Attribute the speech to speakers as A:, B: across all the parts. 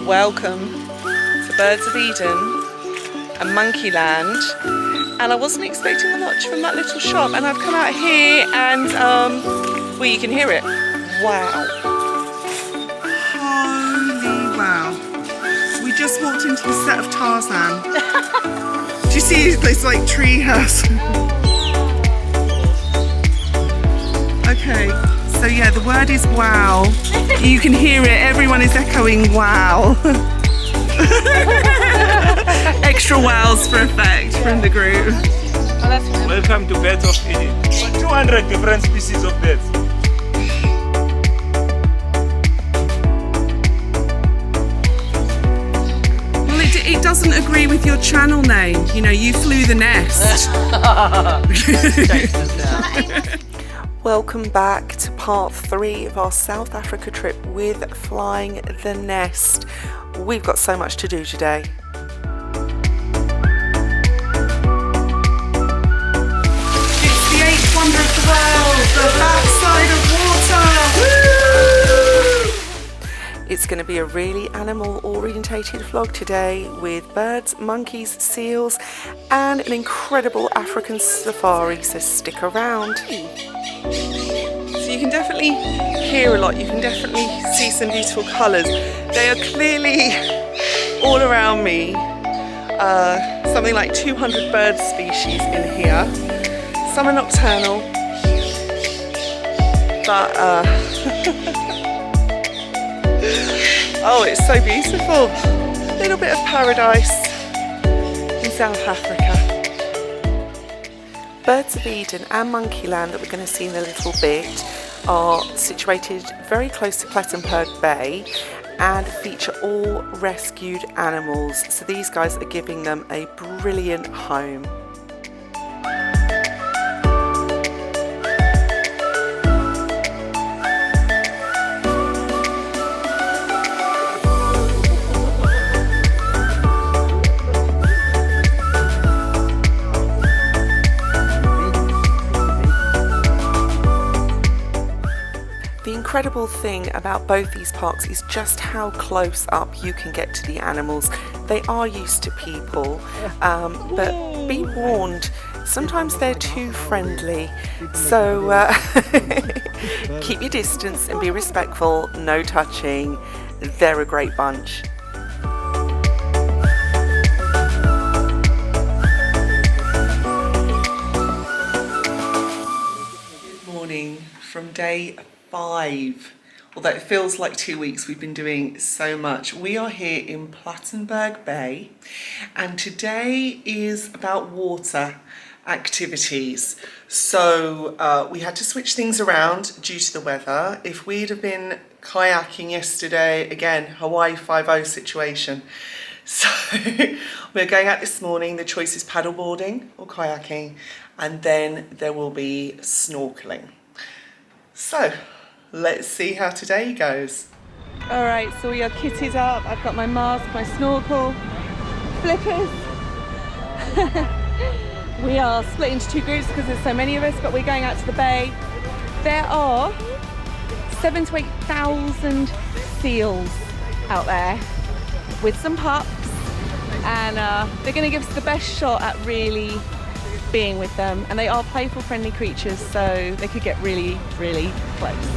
A: Welcome to Birds of Eden and Monkeyland. And I wasn't expecting a lot from that little shop, and I've come out here and well, you can hear it. Wow. Holy wow. We just walked into the set of Tarzan. Do you see this like tree house? Okay, so yeah, the word is wow. You can hear it, everyone is echoing wow. Extra wows for effect from the group.
B: Welcome to Birds of Eden. 200 different species of birds.
A: Well, it doesn't agree with your channel name. You know, you flew the nest. Welcome back to part 3 of our South Africa trip with Flying the Nest. We've got so much to do today. It's the 8th wonder of the world, the backside of water. Woo! It's going to be a really animal orientated vlog today with birds, monkeys, seals and an incredible African safari, so stick around. So you can definitely hear a lot, you can definitely see some beautiful colours. They are clearly all around me. Something like 200 bird species in here. Some are nocturnal, but oh, it's so beautiful. A little bit of paradise in South Africa. Birds of Eden and Monkeyland that we're going to see in a little bit are situated very close to Plettenberg Bay and feature all rescued animals. So these guys are giving them a brilliant home. The incredible thing about both these parks is just how close up you can get to the animals. They are used to people, but be warned, sometimes they're too friendly. So keep your distance and be respectful, no touching. They're a great bunch. Good morning from day 5, although it feels like 2 weeks. We've been doing so much. We are here in Plettenberg Bay and today is about water activities. So we had to switch things around due to the weather. If we'd have been kayaking yesterday, again, Hawaii 5-0 situation. So we're going out this morning. The choice is paddleboarding or kayaking, and then there will be snorkeling. So let's see how today goes. Alright, so we are kitted up. I've got my mask, my snorkel, flippers. We are split into 2 groups because there's so many of us, but we're going out to the bay. There are 7,000 to 8,000 seals out there with some pups, and they're going to give us the best shot at really being with them, and they are playful, friendly creatures, so they could get really, really close.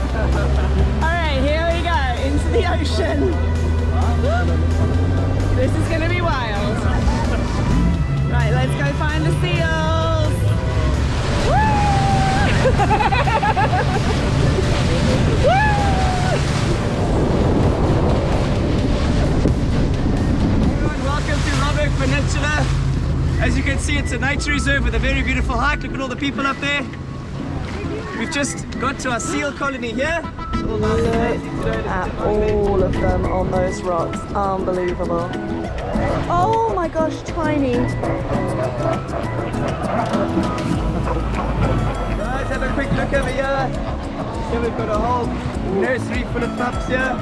A: Alright, here we go, into the ocean. This is going to be wild. Right, let's go find the seals. Woo! Woo!
C: Welcome to Robert Peninsula. As you can see, it's a nature reserve with a very beautiful hike. Look at all the people up there. We've just got to our seal colony here.
A: Look at all of them on those rocks. Unbelievable. Oh my gosh, tiny.
C: Guys, have a quick look over here. Here we've got a whole nursery full of pups here.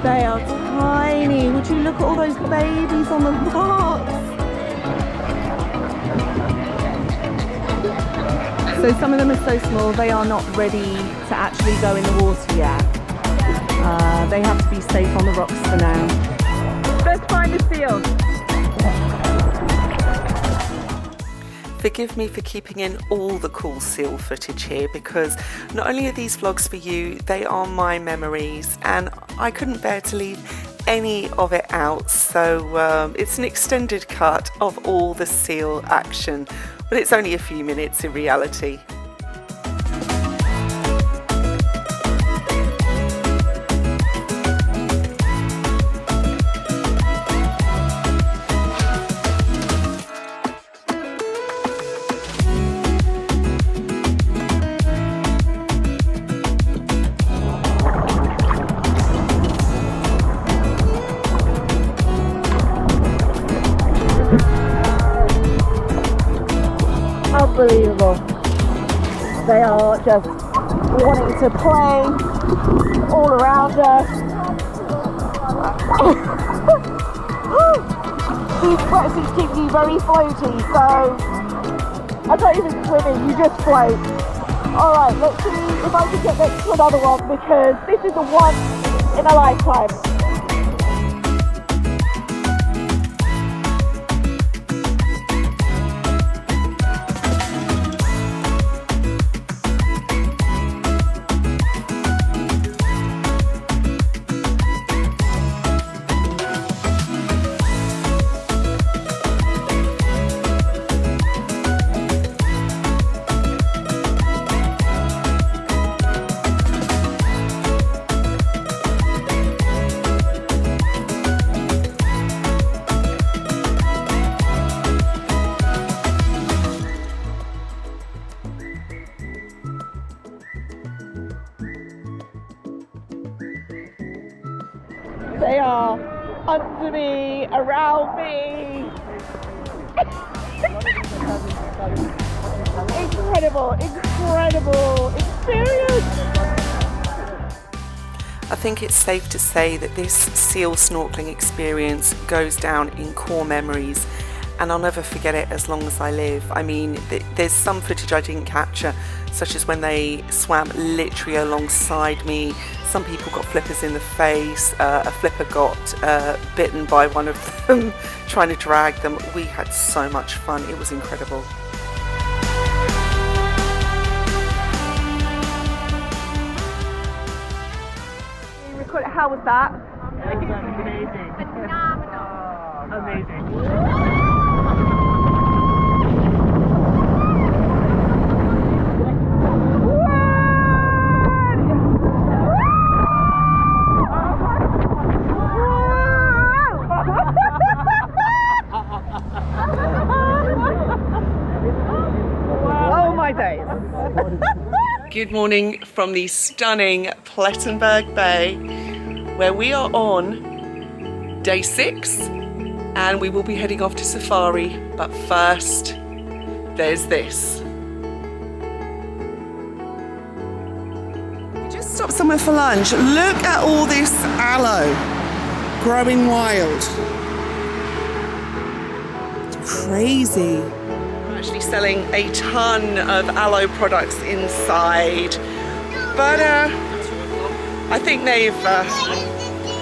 A: They are tiny. Would you look at all those babies on the rocks? So some of them are so small, they are not ready to actually go in the water yet. They have to be safe on the rocks for now.
C: the seal.
A: Forgive me for keeping in all the cool seal footage here, because not only are these vlogs for you, they are my memories and I couldn't bear to leave any of it out. So it's an extended cut of all the seal action, but it's only a few minutes in reality.
D: Unbelievable. They are just wanting to play all around us. These wetsuits keep you very floaty, so I don't even swim in, you just float. Alright, let's see if I can get next to another one, because this is the one in a lifetime. They are under me, around me. Incredible, incredible experience.
A: I think it's safe to say that this seal snorkeling experience goes down in core memories, and I'll never forget it as long as I live. I mean, there's some footage I didn't capture, such as when they swam literally alongside me. Some people got flippers in the face. A flipper got bitten by one of them trying to drag them. We had so much fun. It was incredible.
D: How was that?
B: Amazing.
E: Phenomenal.
B: Amazing.
D: Oh my days.
A: Good morning from the stunning Plettenberg Bay, where we are on day 6 and we will be heading off to safari, but first there's this. We just stopped somewhere for lunch. Look at all this aloe growing wild. It's crazy. We're actually selling a ton of aloe products inside, but I think they've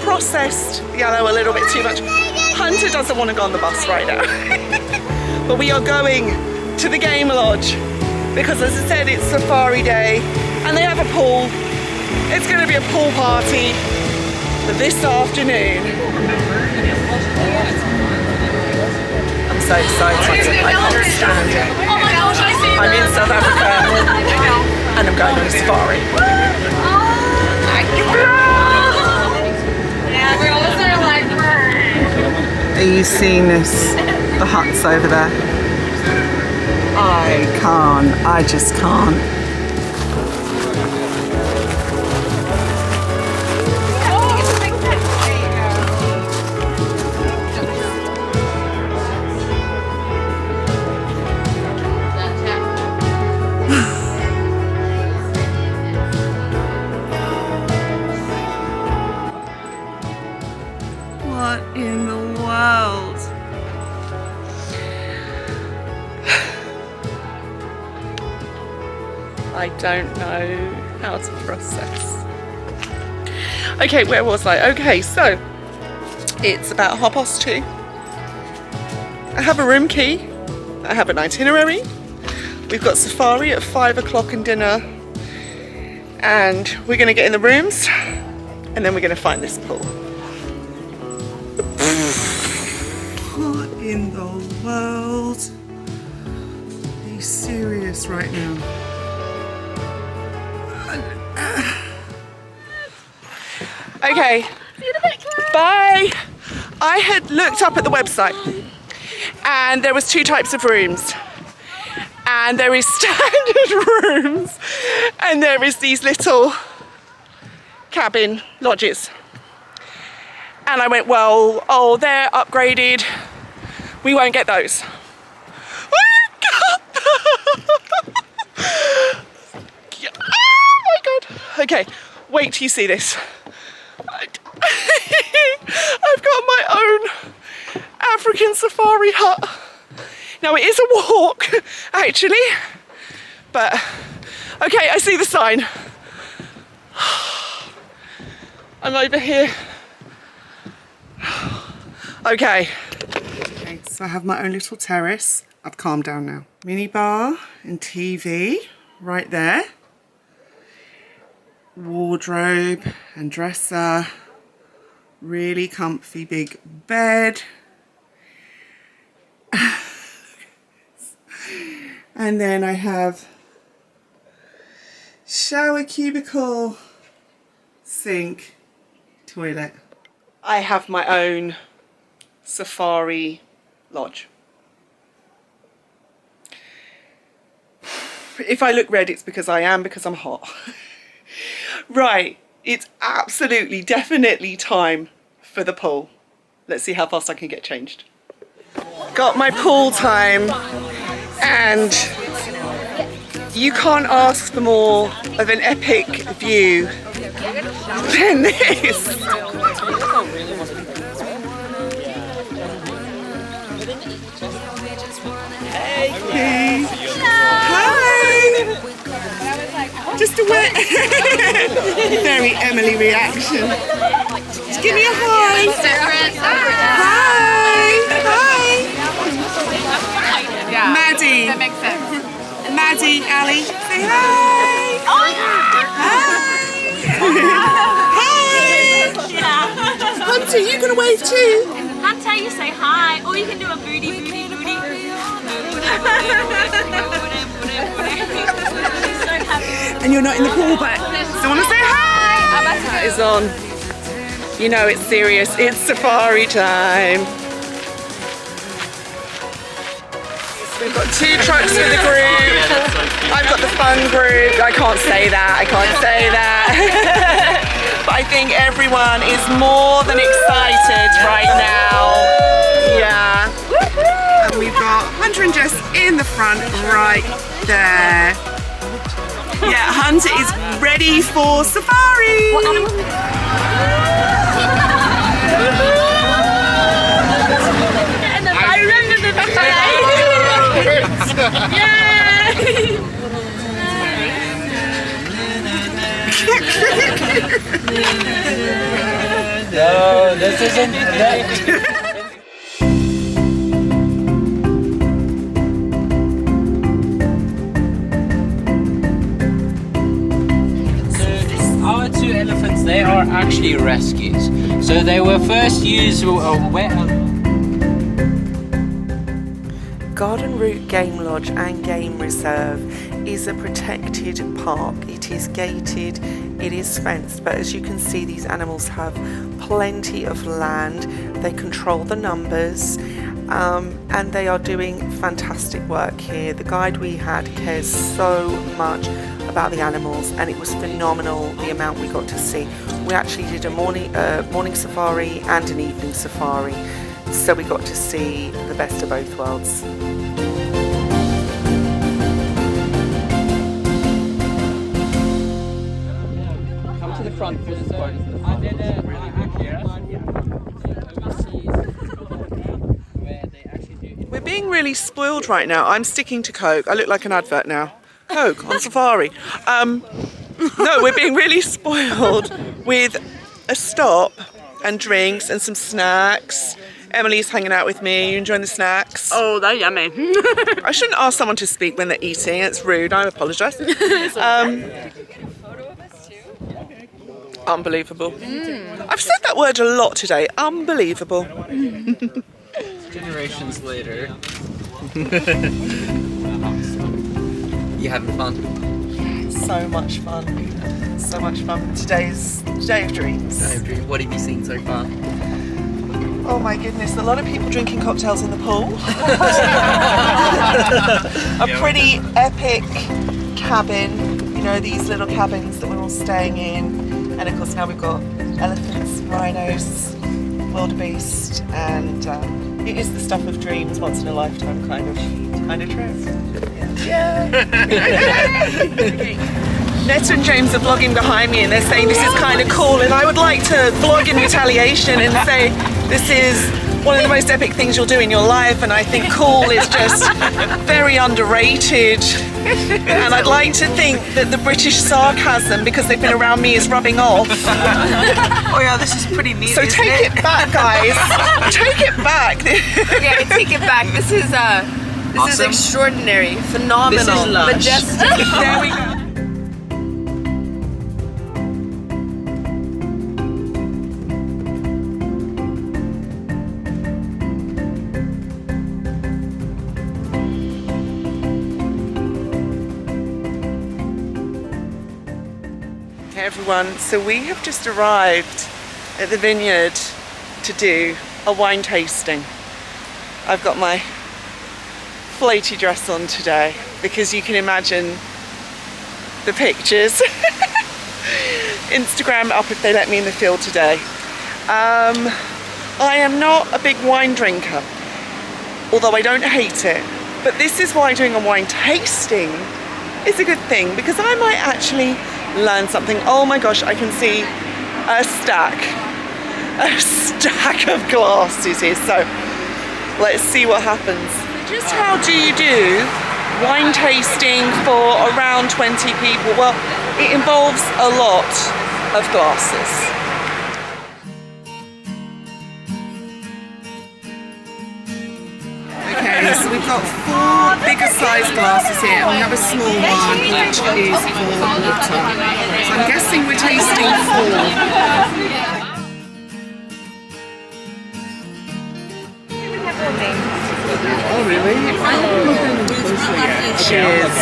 A: processed the aloe a little bit too much. Hunter doesn't want to go on the bus right now. But we are going to the game lodge because, as I said, it's safari day and they have a pool. It's going to be a pool party this afternoon. I'm so excited. I can't stand it.
E: Oh my gosh, I see
A: I'm in South Africa and I'm going on a safari.
E: Yeah, we're all sort of like,
A: Are you seeing this? The huts over there? I just can't. What in the world? I don't know how to process. Okay, where was I? Okay, so It's about 2:30. I have a room key. I have an itinerary. We've got safari at 5 o'clock and dinner. And we're going to get in the rooms and then we're going to find this pool. What in the world? Are you serious right now? Okay, bye. I had looked up at the website and there was 2 types of rooms. And there is standard rooms and there is these little cabin lodges. And I went, well, oh, they're upgraded. We won't get those. Oh my God. Okay, wait till you see this. I've got my own African safari hut. Now it is a walk, actually, but okay, I see the sign. I'm over here. Okay, so I have my own little terrace. I've calmed down now. Mini bar and TV right there. Wardrobe and dresser. Really comfy big bed. And then I have shower cubicle, sink, toilet. I have my own safari lodge. If I look red, it's because I am, because I'm hot. Right, it's absolutely, definitely time for the pool. Let's see how fast I can get changed. Got my pool time. And you can't ask for more of an epic view than this. Hey. Hi. Just a wet. Very Emily reaction. Just give me a hi. Hi.
E: Yeah.
A: Maddie.
E: That makes sense.
A: Maddie, Ali, say hi.
E: Oh yeah.
A: Hi.
E: Yeah.
A: Hunter, you gonna wave too?
E: Hunter, you say hi, or you can do a booty. So happy.
A: And you're not in the pool, but still wanna say hi? That is on. You know it's serious. It's safari time. We've got 2 trucks for the group. I've got the fun group. I can't say that. But I think everyone is more than excited right now. Yeah. And we've got Hunter and Jess in the front right there. Yeah, Hunter is ready for safari.
E: What animals? I remember the Yay!
B: No, this isn't that.
F: Our 2 elephants, they are actually rescues. So they were first used
A: Garden Route Game Lodge and Game Reserve is a protected park. It is gated, it is fenced, but as you can see, these animals have plenty of land. They control the numbers, and they are doing fantastic work here. The guide we had cares so much about the animals, and it was phenomenal the amount we got to see. We actually did a morning safari and an evening safari, so we got to see the best of both worlds.
F: come to the front for this part.
A: We're being really spoiled right now. I'm sticking to Coke. I look like an advert now. Coke on safari. No, we're being really spoiled with a stop and drinks and some snacks. Emily's hanging out with me. You enjoying the snacks?
E: Oh, they're yummy.
A: I shouldn't ask someone to speak when they're eating. It's rude. I apologise. Unbelievable. I've said that word a lot today. Unbelievable.
F: Generations later. You having fun?
A: So much fun. So much fun. Today's day of dreams.
F: What have you seen so far?
A: Oh my goodness, a lot of people drinking cocktails in the pool. A pretty epic cabin, you know, these little cabins that we're all staying in. And of course now we've got elephants, rhinos, wildebeest, and it is the stuff of dreams, once in a lifetime kind of trip. Yeah. Netta and James are vlogging behind me and they're saying this is kind of cool, and I would like to vlog in retaliation and say this is one of the most epic things you'll do in your life, and I think cool is just very underrated, and I'd like to think that the British sarcasm, because they've been around me, is rubbing off.
C: Oh yeah, this is pretty neat.
A: So take it back, guys. Take it back.
G: Yeah, take it back. This is
C: Awesome.
G: extraordinary, phenomenal,
C: This is lush.
G: majestic.
A: There we go. Hey everyone, so we have just arrived at the Vineyard to do a wine tasting. I've got my floaty dress on today because you can imagine the pictures. Instagram up if they let me in the field today. I am not a big wine drinker, although I don't hate it, but this is why doing a wine tasting is a good thing, because I might actually learn something. Oh my gosh, I can see a stack of glasses here, so let's see what happens. Just how do you do wine tasting for around 20 people? Well, it involves a lot of glasses. Okay, so we've got 4 bigger sized glasses here, and we have a small one which is for water. So I'm guessing we're tasting 4. Oh really? Cheers.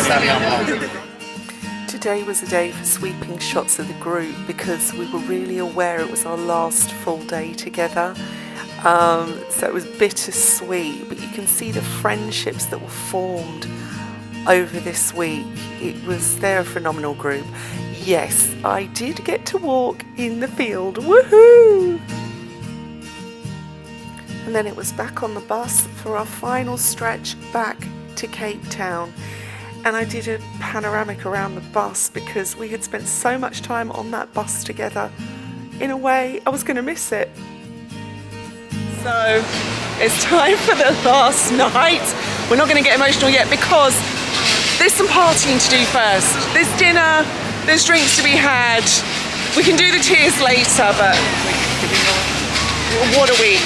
A: Today was a day for sweeping shots of the group because we were really aware it was our last full day together. So it was bittersweet, but you can see the friendships that were formed over this week. They're a phenomenal group. Yes, I did get to walk in the field. Woohoo! And then it was back on the bus for our final stretch back to Capetown. And I did a panoramic around the bus because we had spent so much time on that bus together. In a way, I was going to miss it. So it's time for the last night. We're not going to get emotional yet because there's some partying to do first. There's dinner, there's drinks to be had. We can do the tears later, but what a week.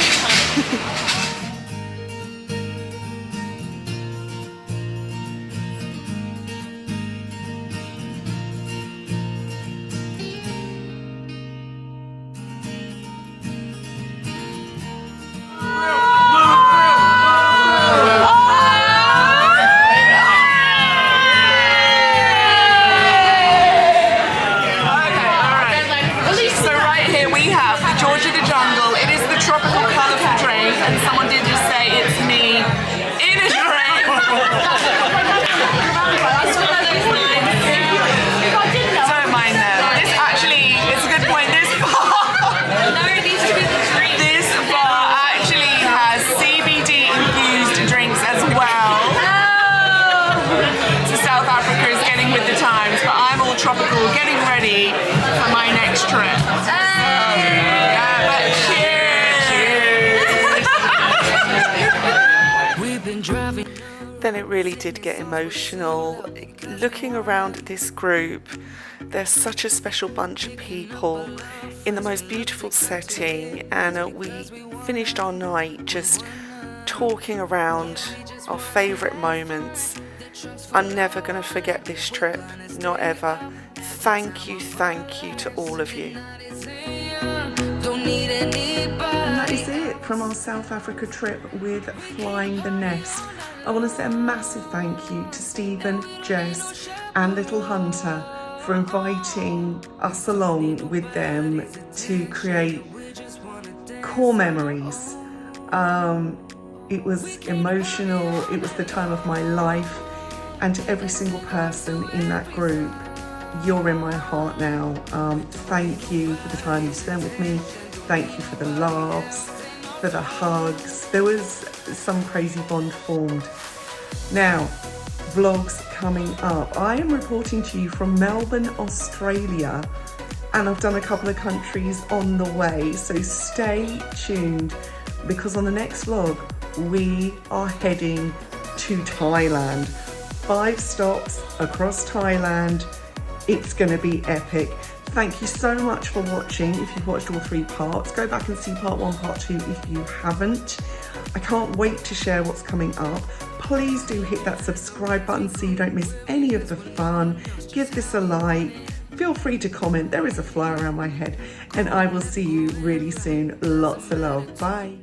A: then it really did get emotional. Looking around at this group, they're such a special bunch of people in the most beautiful setting, and we finished our night just talking around our favourite moments. I'm never going to forget this trip, not ever. Thank you to all of you. And that is it from our South Africa trip with Flying the Nest. I want to say a massive thank you to Stephen, Jess and Little Hunter for inviting us along with them to create core memories. It was emotional, it was the time of my life, and to every single person in that group, you're in my heart now. Thank you for the time you spent with me. Thank you for the laughs, for the hugs. There was some crazy bond formed. Now, vlogs coming up. I am reporting to you from Melbourne, Australia, and I've done a couple of countries on the way, so stay tuned because on the next vlog, we are heading to Thailand. 5 stops across Thailand. It's gonna be epic. Thank you so much for watching. If you've watched all 3 parts, go back and see part 1, part 2 if you haven't. I can't wait to share what's coming up. Please do hit that subscribe button so you don't miss any of the fun. Give this a like. Feel free to comment. There is a fly around my head. And I will see you really soon. Lots of love. Bye.